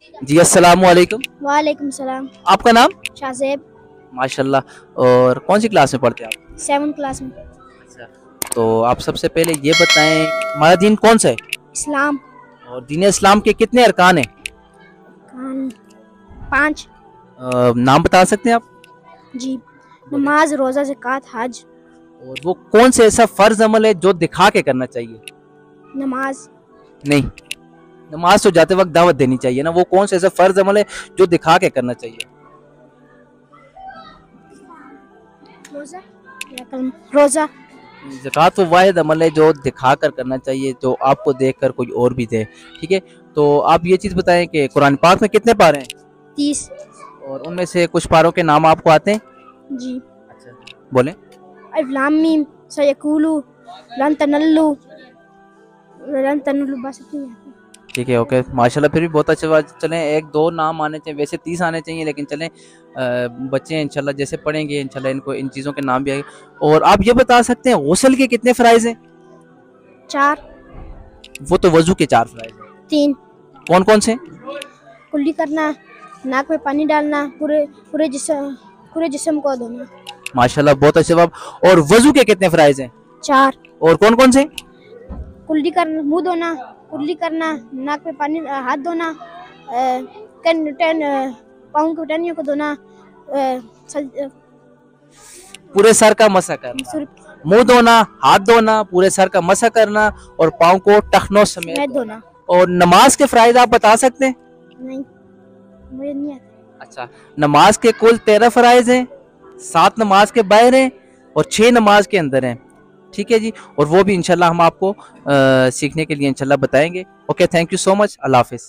जी अस्सलाम वालेकुम। वालेकुम सलाम। आपका नाम? शाहज़ेब। माशाल्लाह। और कौन सी क्लास में पढ़ते हैं आप? 7th क्लास में। अच्छा। तो आप सबसे पहले ये बताएं हमारा दीन कौन सा है? इस्लाम। और दीन इस्लाम के कितने अरकान हैं? कान 5। नाम बता सकते हैं आप? जी। बोले। नमाज, रोज़ा, ज़कात, हज। और वो कौन से ऐसा फर्ज अमल है जो दिखा के करना चाहिए? नमाज। नहीं, नमाज तो जाते वक्त दावत देनी चाहिए ना, वो कौन सा ऐसा फर्ज अमल है जो दिखा के करना चाहिए? रोज़ा या रोज़ा। ज़कात वो वाहिद अमल है जो दिखा कर करना चाहिए, जो आपको देख कर कोई और भी दे। ठीक है। तो आप ये चीज़ बताएं कि कुरान पाक में कितने पारे हैं? 30। और उनमें से कुछ पारों के नाम आपको आते हैं? जी। अच्छा, बोले। अलिफ लाम मीम सयकूलू लन तनल्लू बस इतनी है। ठीक है, ओके, माशाल्लाह, फिर भी बहुत अच्छी बात। चलें, एक दो नाम आने चाहिए, वैसे 30 आने चाहिए, लेकिन चलें, बच्चे हैं इंशाल्लाह, जैसे पढ़ेंगे इंशाल्लाह इनको इन चीज़ों के नाम भी आएंगे। और आप ये बता सकते हैं गुस्ल के कितने फ़राइज़ हैं? 4। वो तो वज़ू के 4 फ़राइज़ हैं। 3। कौन कौन से? कुल्ली करना, नाक में पानी डालना, पूरे पूरे जिस्म को धोना। माशाल्लाह, बहुत अच्छे जवाब। और वज़ू के कितने फ़राइज़ हैं? 4। और कौन कौन से? कुल्ली करना, मुंह धोना, कुल्ली करना, नाक में पानी, हाथ धोना, पाँव की टहनियों को धोना, पूरे सर का मसा करना, मुंह धोना, हाथ धोना, पूरे सर का मसा करना, और पाँव को टखनों समेत धोना। और नमाज के फ़राइज़ आप बता सकते हैं? नहीं, मुझे नहीं आता। अच्छा, नमाज के कुल 13 फ़राइज़ हैं, 7 नमाज के बाहर हैं और 6 नमाज के अंदर हैं। ठीक है जी। और वो भी इंशाल्लाह हम आपको सीखने के लिए इंशाल्लाह बताएंगे। Okay, thank you so much. अल्लाह हाफिज़।